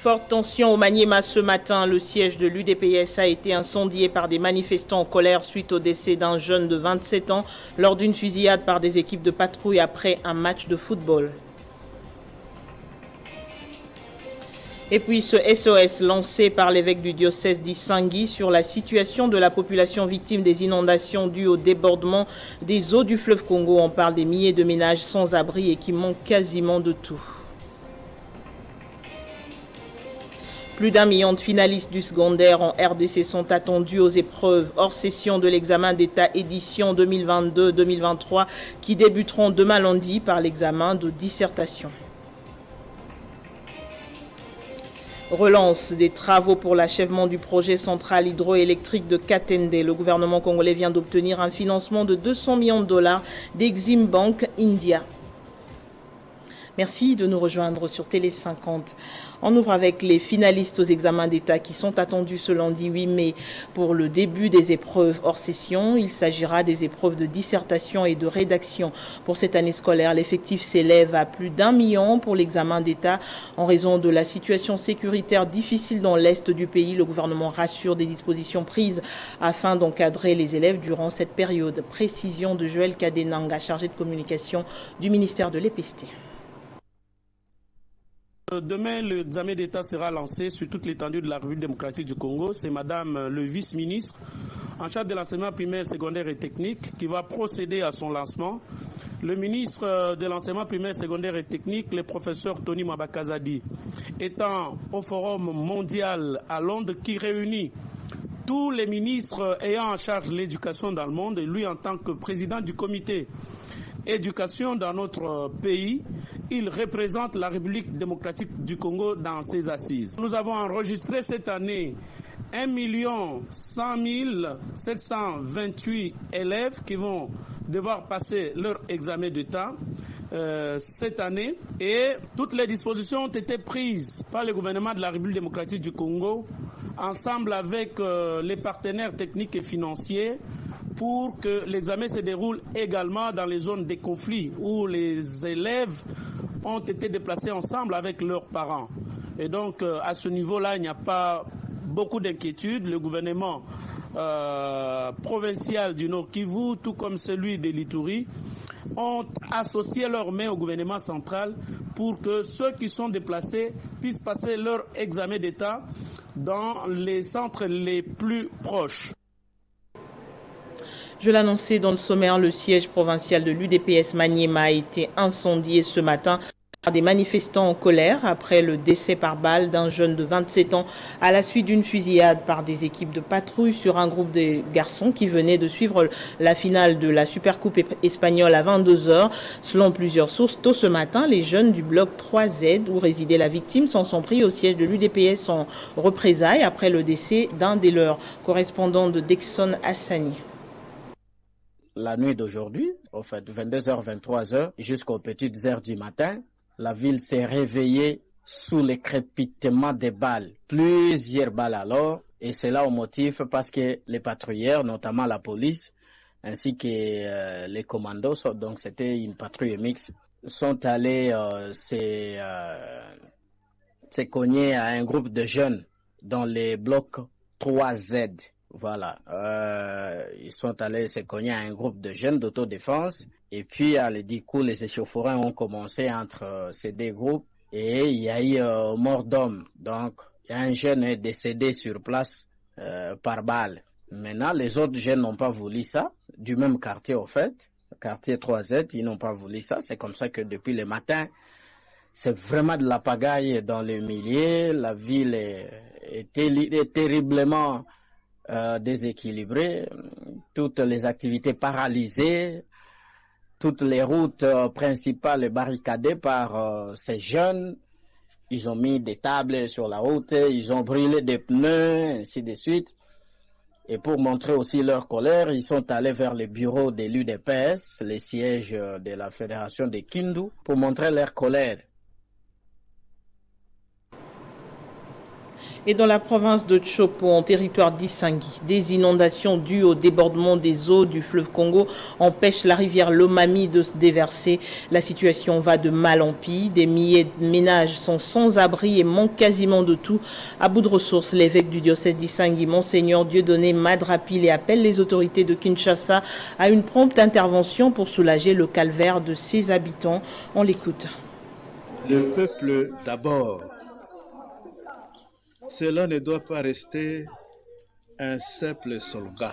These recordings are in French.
Forte tension au Maniema ce matin. Le siège de l'UDPS a été incendié par des manifestants en colère suite au décès d'un jeune de 27 ans lors d'une fusillade par des équipes de patrouille après un match de football. Et puis ce SOS lancé par l'évêque du diocèse d'Issangui sur la situation de la population victime des inondations dues au débordement des eaux du fleuve Congo. On parle des milliers de ménages sans abri et qui manquent quasiment de tout. Plus d'1 million de finalistes du secondaire en RDC sont attendus aux épreuves hors session de l'examen d'État édition 2022-2023 qui débuteront demain lundi par l'examen de dissertation. Relance des travaux pour l'achèvement du projet central hydroélectrique de Katende. Le gouvernement congolais vient d'obtenir un financement de 200 millions de dollars d'Exim Bank India. Merci de nous rejoindre sur Télé 50. On ouvre avec les finalistes aux examens d'État qui sont attendus ce lundi 8 mai pour le début des épreuves hors session. Il s'agira des épreuves de dissertation et de rédaction. Pour cette année scolaire, l'effectif s'élève à plus d'1 million pour l'examen d'État. En raison de la situation sécuritaire difficile dans l'Est du pays, le gouvernement rassure des dispositions prises afin d'encadrer les élèves durant cette période. Précision de Joël Kadenanga, chargé de communication du ministère de l'EPST. Demain, l'examen d'État sera lancé sur toute l'étendue de la République démocratique du Congo. C'est Madame le vice-ministre en charge de l'enseignement primaire, secondaire et technique qui va procéder à son lancement. Le ministre de l'enseignement primaire, secondaire et technique, le professeur Tony Mabakazadi, étant au Forum mondial à Londres qui réunit tous les ministres ayant en charge l'éducation dans le monde, et lui en tant que président du comité éducation dans notre pays, il représente la République démocratique du Congo dans ses assises. Nous avons enregistré cette année 1 100 728 élèves qui vont devoir passer leur examen d'État cette année, et toutes les dispositions ont été prises par le gouvernement de la République démocratique du Congo ensemble avec les partenaires techniques et financiers pour que l'examen se déroule également dans les zones de conflit où les élèves ont été déplacés ensemble avec leurs parents. Et donc, à ce niveau-là, il n'y a pas beaucoup d'inquiétudes. Le gouvernement provincial du Nord Kivu, tout comme celui de l'Ituri, ont associé leurs mains au gouvernement central pour que ceux qui sont déplacés puissent passer leur examen d'État dans les centres les plus proches. Je l'annonçais dans le sommaire, le siège provincial de l'UDPS Maniema a été incendié ce matin par des manifestants en colère après le décès par balle d'un jeune de 27 ans à la suite d'une fusillade par des équipes de patrouille sur un groupe de garçons qui venaient de suivre la finale de la Supercoupe espagnole à 22h. Selon plusieurs sources, tôt ce matin, les jeunes du bloc 3Z où résidait la victime s'en sont pris au siège de l'UDPS en représailles après le décès d'un des leurs. Correspondant de Dexon Hassani. La nuit d'aujourd'hui, au fait, 22h, 23h, jusqu'aux petites heures du matin, la ville s'est réveillée sous le crépitement des balles. Plusieurs balles alors, et c'est là au motif parce que les patrouilleurs, notamment la police, ainsi que les commandos, donc c'était une patrouille mixte, sont allés se cogner à un groupe de jeunes dans les blocs 3Z. Voilà, ils sont allés se cogner à un groupe de jeunes d'autodéfense et puis du coup les échauffourées ont commencé entre ces deux groupes et il y a eu mort d'homme. Donc il y a un jeune décédé sur place par balle. Maintenant les autres jeunes n'ont pas voulu ça, du même quartier au fait, le quartier 3Z, ils n'ont pas voulu ça. C'est comme ça que depuis le matin, c'est vraiment de la pagaille dans le milieu. La ville est terriblement déséquilibré, toutes les activités paralysées, toutes les routes principales barricadées par ces jeunes. Ils ont mis des tables sur la route, ils ont brûlé des pneus, ainsi de suite. Et pour montrer aussi leur colère, ils sont allés vers le bureau de l'UDPS, les sièges de la fédération de Kindu, pour montrer leur colère. Et dans la province de Tshopo, en territoire d'Isangui, des inondations dues au débordement des eaux du fleuve Congo empêchent la rivière Lomami de se déverser. La situation va de mal en pis. Des milliers de ménages sont sans abri et manquent quasiment de tout. À bout de ressources, l'évêque du diocèse d'Isangui, Monseigneur Dieudonné Madrapile, appelle les autorités de Kinshasa à une prompte intervention pour soulager le calvaire de ses habitants. On l'écoute. Le peuple d'abord. Cela ne doit pas rester un simple slogan.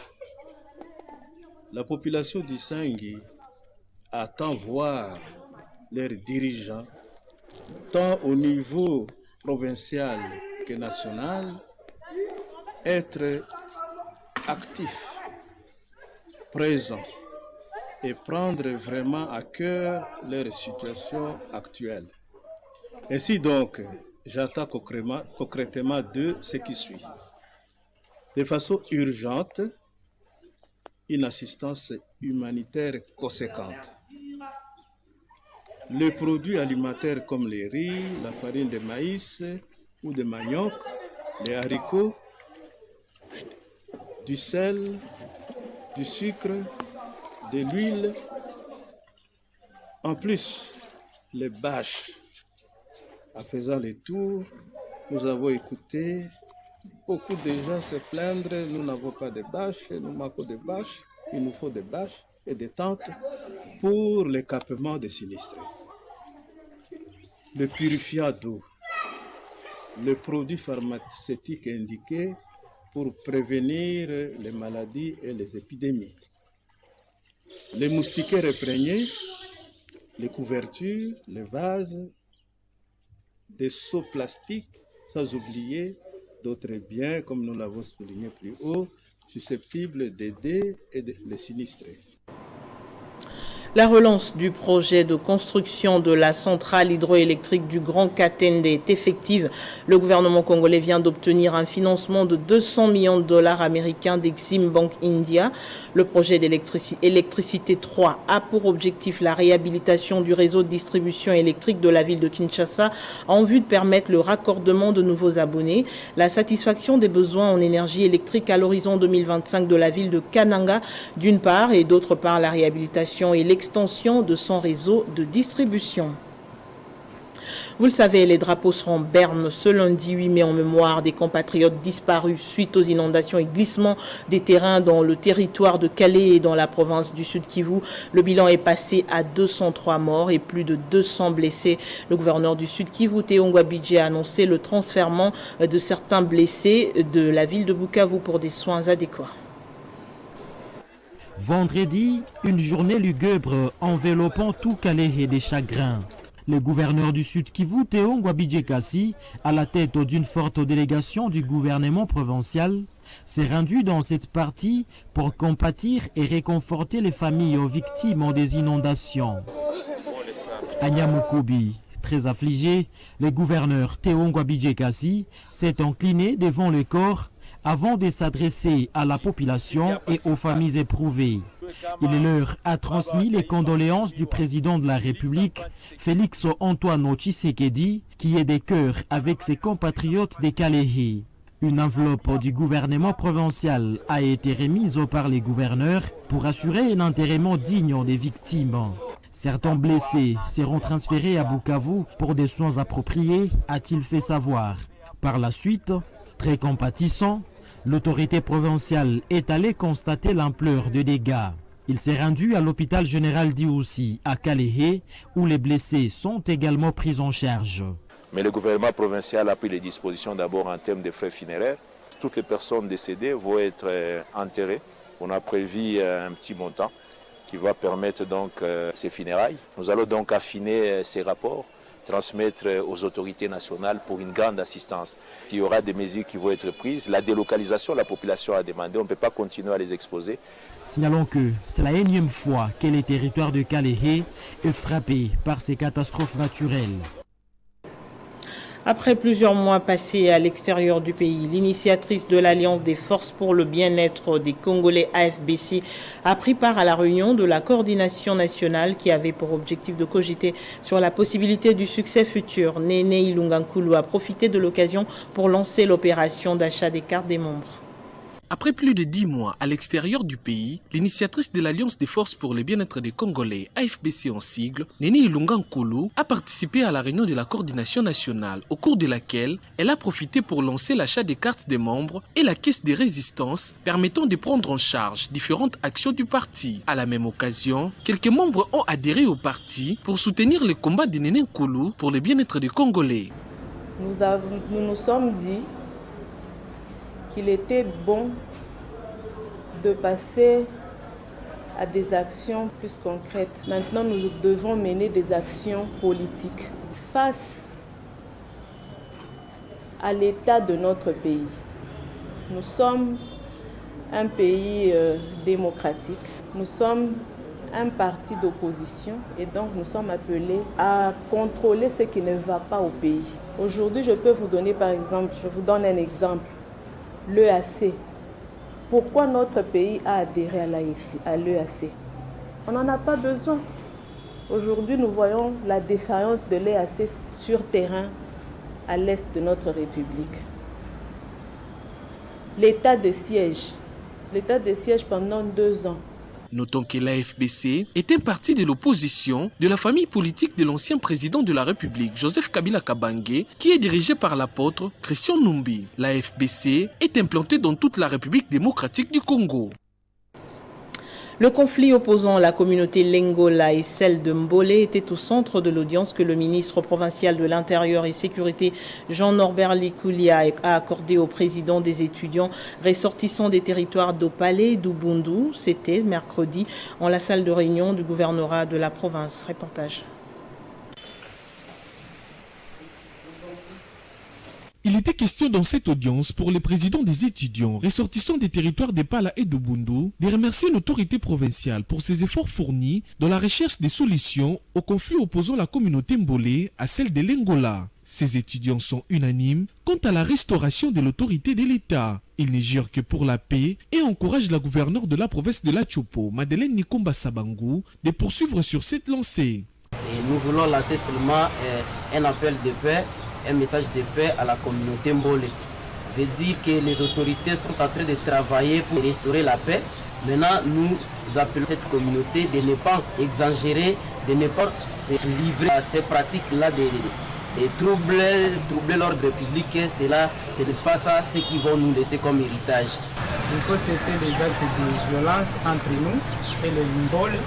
La population d'Isangui attend voir leurs dirigeants, tant au niveau provincial que national, être actifs, présents et prendre vraiment à cœur leur situation actuelle. Ainsi donc, j'attends concrètement de ce qui suit. De façon urgente, une assistance humanitaire conséquente. Les produits alimentaires comme les riz, la farine de maïs ou de manioc, les haricots, du sel, du sucre, de l'huile. En plus, les bâches. En faisant les tours, nous avons écouté beaucoup de gens se plaindre, nous n'avons pas de bâches, nous manquons de bâches, il nous faut des bâches et des tentes pour le campement des sinistrés. Le purifiant d'eau, le produit pharmaceutique indiqué pour prévenir les maladies et les épidémies. Les moustiquaires imprégnés, les couvertures, les vases, des seaux plastiques, sans oublier d'autres biens, comme nous l'avons souligné plus haut, susceptibles d'aider les sinistrés. La relance du projet de construction de la centrale hydroélectrique du Grand Katende est effective. Le gouvernement congolais vient d'obtenir un financement de 200 millions de dollars américains d'Exim Bank India. Le projet d'électricité 3 a pour objectif la réhabilitation du réseau de distribution électrique de la ville de Kinshasa en vue de permettre le raccordement de nouveaux abonnés, la satisfaction des besoins en énergie électrique à l'horizon 2025 de la ville de Kananga d'une part et d'autre part la réhabilitation et l'extension de son réseau de distribution. Vous le savez, les drapeaux seront berne ce lundi 8 mai en mémoire des compatriotes disparus suite aux inondations et glissements des terrains dans le territoire de Calais et dans la province du Sud Kivu. Le bilan est passé à 203 morts et plus de 200 blessés. Le gouverneur du Sud Kivu, Théo Ngwabidje, a annoncé le transfèrement de certains blessés de la ville de Bukavu pour des soins adéquats. Vendredi, une journée lugubre enveloppant tout Calais et des chagrins. Le gouverneur du Sud Kivu, Théo Ngwabidje Kassi, à la tête d'une forte délégation du gouvernement provincial, s'est rendu dans cette partie pour compatir et réconforter les familles aux victimes des inondations. À Nyamukubi, très affligé, le gouverneur Théo Ngwabidje Kassi s'est incliné devant le corps avant de s'adresser à la population et aux familles éprouvées. Il leur a transmis les condoléances du président de la République, Félix Antoine Tshisekedi, qui est de cœur avec ses compatriotes des Calais. Une enveloppe du gouvernement provincial a été remise par les gouverneurs pour assurer un enterrement digne des victimes. Certains blessés seront transférés à Bukavu pour des soins appropriés, a-t-il fait savoir. Par la suite, très compatissant, l'autorité provinciale est allée constater l'ampleur des dégâts. Il s'est rendu à l'hôpital général d'Ioussi à Calais, où les blessés sont également pris en charge. Mais le gouvernement provincial a pris les dispositions d'abord en termes de frais funéraires. Toutes les personnes décédées vont être enterrées. On a prévu un petit montant qui va permettre donc ces funérailles. Nous allons donc affiner ces rapports, transmettre aux autorités nationales pour une grande assistance. Il y aura des mesures qui vont être prises. La délocalisation, la population a demandé, on ne peut pas continuer à les exposer. Signalons que c'est la énième fois que le territoire de Calais est frappé par ces catastrophes naturelles. Après plusieurs mois passés à l'extérieur du pays, l'initiatrice de l'Alliance des forces pour le bien-être des Congolais AFBC a pris part à la réunion de la coordination nationale qui avait pour objectif de cogiter sur la possibilité du succès futur. Néné Ilunga Nkulu a profité de l'occasion pour lancer l'opération d'achat des cartes des membres. Après plus de 10 mois à l'extérieur du pays, l'initiatrice de l'Alliance des forces pour le bien-être des Congolais, AFBC en sigle, Néné Ilunga Nkulu, a participé à la réunion de la coordination nationale, au cours de laquelle elle a profité pour lancer l'achat des cartes des membres et la caisse des résistances, permettant de prendre en charge différentes actions du parti. À la même occasion, quelques membres ont adhéré au parti pour soutenir le combat de Néné Nkulu pour le bien-être des Congolais. Nous nous sommes dit qu'il était bon de passer à des actions plus concrètes. Maintenant, nous devons mener des actions politiques face à l'état de notre pays. Nous sommes un pays démocratique. Nous sommes un parti d'opposition et donc nous sommes appelés à contrôler ce qui ne va pas au pays. Aujourd'hui, je peux vous donner par exemple, je vous donne un exemple. L'EAC. Pourquoi notre pays a adhéré à l'EAC? On n'en a pas besoin. Aujourd'hui, nous voyons la défaillance de l'EAC sur terrain à l'est de notre République. L'état de siège pendant 2 ans. Notons que l'AFBC est un parti de l'opposition de la famille politique de l'ancien président de la République, Joseph Kabila Kabange, qui est dirigé par l'apôtre Christian Numbi. L'AFBC est implanté dans toute la République démocratique du Congo. Le conflit opposant la communauté Lengola et celle de Mbole était au centre de l'audience que le ministre provincial de l'Intérieur et Sécurité, Jean-Norbert Likulia, a accordé au président des étudiants ressortissants des territoires d'Opale et d'Ubundu. C'était mercredi en la salle de réunion du gouvernorat de la province. Reportage. Il était question dans cette audience pour les présidents des étudiants ressortissants des territoires d'Epala et d'Ubundu de remercier l'autorité provinciale pour ses efforts fournis dans la recherche des solutions au conflit opposant la communauté Mbole à celle de l'Angola. Ces étudiants sont unanimes quant à la restauration de l'autorité de l'État. Ils ne jurent que pour la paix et encouragent la gouverneure de la province de la Chopo, Madeleine Nikomba Sabangu, de poursuivre sur cette lancée. Et nous voulons lancer seulement un appel de paix, un message de paix à la communauté Mbole. Veut dire que les autorités sont en train de travailler pour restaurer la paix. Maintenant, nous appelons cette communauté de ne pas exagérer, de ne pas se livrer à ces pratiques-là de troubler l'ordre public. Ce n'est pas ça ce qu'ils vont nous laisser comme héritage. Il faut cesser les actes de violence entre nous et les Mbole.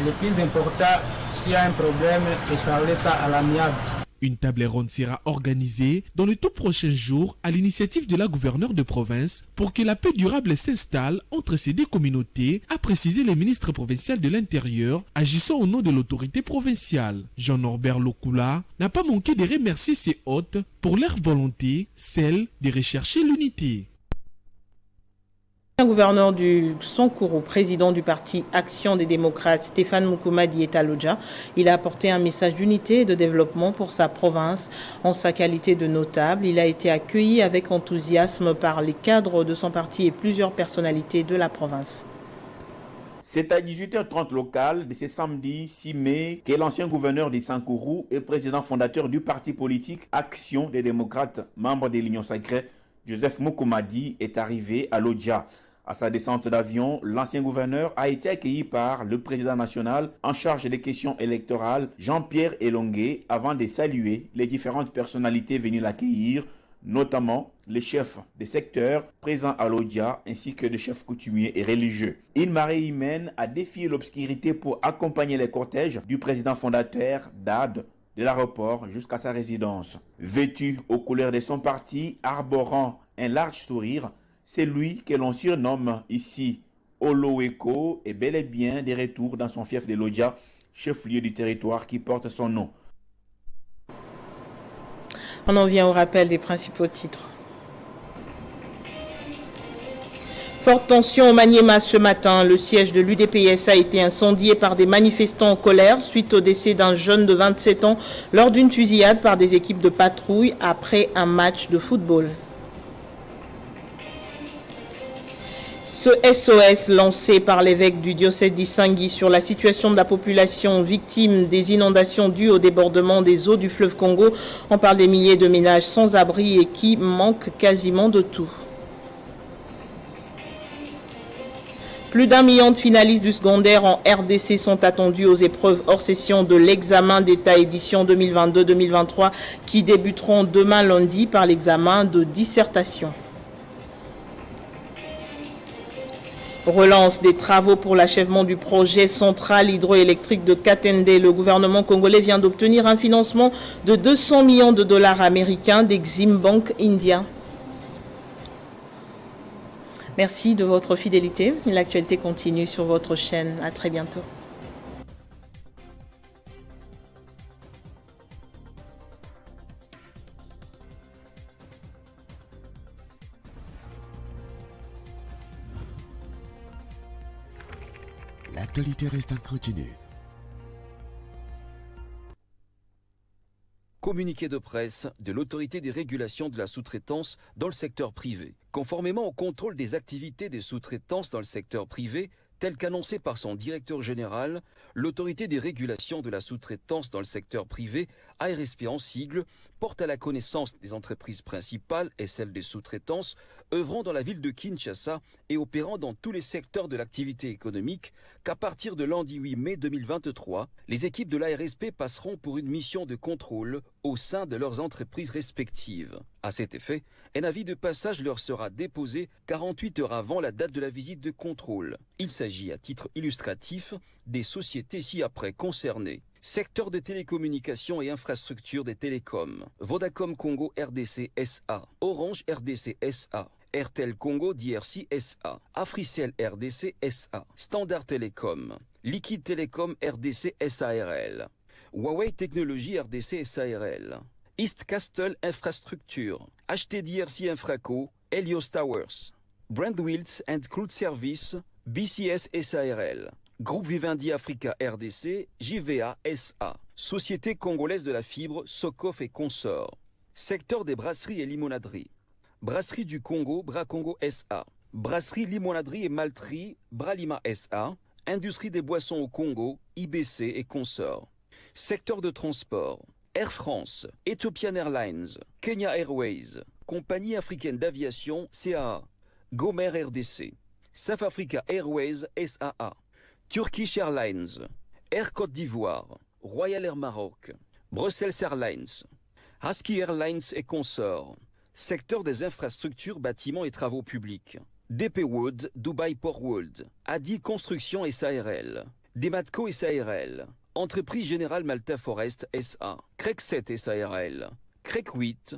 Le plus important, s'il y a un problème, de parler ça à l'amiable. Une table ronde sera organisée dans les tout prochains jours à l'initiative de la gouverneure de province pour que la paix durable s'installe entre ces deux communautés, a précisé le ministre provincial de l'Intérieur agissant au nom de l'autorité provinciale. Jean-Norbert Lokula n'a pas manqué de remercier ses hôtes pour leur volonté, celle de rechercher l'unité. Le gouverneur du Sankuru, président du parti Action des démocrates, Stéphane Mukumadi est à Lodja. Il a apporté un message d'unité et de développement pour sa province. En sa qualité de notable, il a été accueilli avec enthousiasme par les cadres de son parti et plusieurs personnalités de la province. C'est à 18h30 local de ce samedi 6 mai que l'ancien gouverneur du Sankuru et président fondateur du parti politique Action des démocrates, membre de l'Union sacrée, Joseph Mukumadi, est arrivé à Lodja. À sa descente d'avion, l'ancien gouverneur a été accueilli par le président national en charge des questions électorales, Jean-Pierre Elongué, avant de saluer les différentes personnalités venues l'accueillir, notamment les chefs des secteurs présents à Lodja ainsi que les chefs coutumiers et religieux. Une marée humaine a défié l'obscurité pour accompagner les cortèges du président fondateur d'AD de l'aéroport jusqu'à sa résidence. Vêtu aux couleurs de son parti, arborant un large sourire, c'est lui que l'on surnomme ici Oloeko est bel et bien de retour dans son fief de Lodja, chef-lieu du territoire qui porte son nom. On en vient au rappel des principaux titres. Forte tension au Maniema ce matin. Le siège de l'UDPS a été incendié par des manifestants en colère suite au décès d'un jeune de 27 ans lors d'une fusillade par des équipes de patrouille après un match de football. Ce SOS lancé par l'évêque du diocèse d'Issangui sur la situation de la population victime des inondations dues au débordement des eaux du fleuve Congo. On parle des milliers de ménages sans abri et qui manquent quasiment de tout. Plus d'1 million de finalistes du secondaire en RDC sont attendus aux épreuves hors session de l'examen d'État édition 2022-2023 qui débuteront demain lundi par l'examen de dissertation. Relance des travaux pour l'achèvement du projet central hydroélectrique de Katende. Le gouvernement congolais vient d'obtenir un financement de 200 millions de dollars américains d'Exim Bank India. Merci de votre fidélité. L'actualité continue sur votre chaîne. À très bientôt. L'actualité reste en continu. Communiqué de presse de l'autorité des régulations de la sous-traitance dans le secteur privé. Conformément au contrôle des activités des sous-traitances dans le secteur privé, tel qu'annoncé par son directeur général, l'autorité des régulations de la sous-traitance dans le secteur privé, ARSP en sigle, porte à la connaissance des entreprises principales et celles des sous-traitances œuvrant dans la ville de Kinshasa et opérant dans tous les secteurs de l'activité économique qu'à partir de lundi 8 mai 2023, les équipes de l'ARSP passeront pour une mission de contrôle au sein de leurs entreprises respectives. À cet effet, un avis de passage leur sera déposé 48 heures avant la date de la visite de contrôle. Il s'agit à titre illustratif des sociétés ci-après concernées. Secteur des télécommunications et infrastructures des télécoms. Vodacom Congo RDC SA. Orange RDC SA. Airtel Congo DRC SA. Africell RDC SA. Standard Télécom. Liquide Télécom RDC SARL. Huawei Technologies RDC SARL. East Castle Infrastructure. HTDRC Infraco. Helios Towers. Brandwheels and Crude Service. BCS SARL. Groupe Vivendi Africa RDC, JVA SA. Société congolaise de la fibre, Socof et consorts. Secteur des brasseries et limonaderies. Brasserie du Congo, Bracongo SA. Brasserie, limonaderie et malterie, Bralima SA. Industrie des boissons au Congo, IBC et consorts. Secteur de transport. Air France, Ethiopian Airlines, Kenya Airways, Compagnie africaine d'aviation, CAA. Gomer RDC. South Africa Airways SAA. Turkish Airlines, Air Côte d'Ivoire, Royal Air Maroc, Brussels Airlines, Husky Airlines et consorts. Secteur des infrastructures, bâtiments et travaux publics. DP World, Dubai Port World, Adi Construction SARL, Dematco SARL, Entreprise Générale Malta Forest SA, CREC 7 SARL, CREC 8,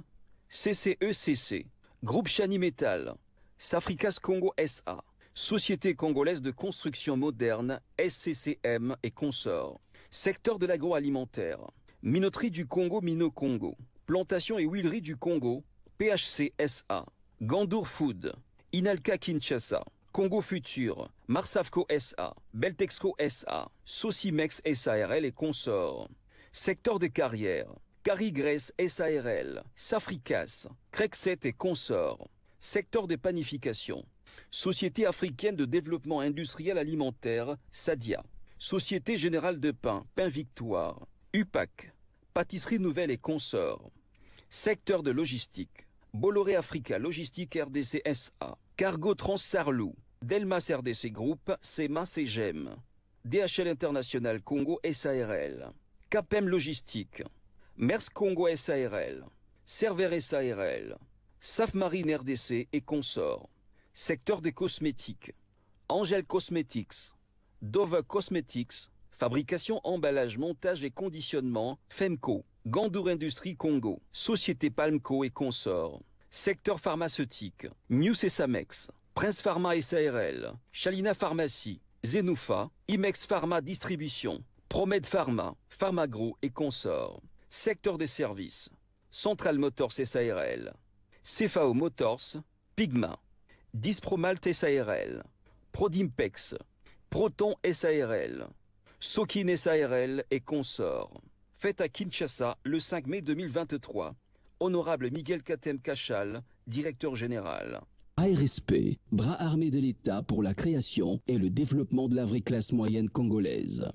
CCECC, Groupe Chani Metal, Safricas Congo SA, Société congolaise de construction moderne, SCCM et consorts. Secteur de l'agroalimentaire. Minoterie du Congo, Mino Congo. Plantation et huilerie du Congo, PHC SA. Gandour Food. Inalca Kinshasa. Congo Futur. Marsavco SA. Beltexco SA. Socimex SARL et consorts. Secteur des carrières. Carigresse SARL. Safricas. Crec7 et consorts. Secteur des panifications. Société africaine de développement industriel alimentaire, SADIA. Société générale de pain, Pain Victoire. UPAC. Pâtisserie nouvelle et consorts. Secteur de logistique. Bolloré Africa Logistique RDC SA. Cargo Trans-Sarlou. Delmas RDC Group, SEMA CGEM. DHL International Congo SARL. Capem Logistique. Maersk Congo SARL. Server SARL. Safmarine RDC et consorts. Secteur des cosmétiques. Angel Cosmetics. Dove Cosmetics. Fabrication, emballage, montage et conditionnement. Femco. Gandour Industrie Congo. Société Palmco et consorts. Secteur pharmaceutique. News et Samex. Prince Pharma SARL. Chalina Pharmacie. Zenoufa. Imex Pharma Distribution. Promed Pharma. Pharmagro et consorts. Secteur des services. Central Motors SARL. CFAO Motors. Pigma. Dispromalt SARL, Prodimpex, Proton SARL, Sokin SARL et consorts. Fête à Kinshasa le 5 mai 2023. Honorable Miguel Katem Kachal, directeur général. ARSP, bras armé de l'État pour la création et le développement de la vraie classe moyenne congolaise.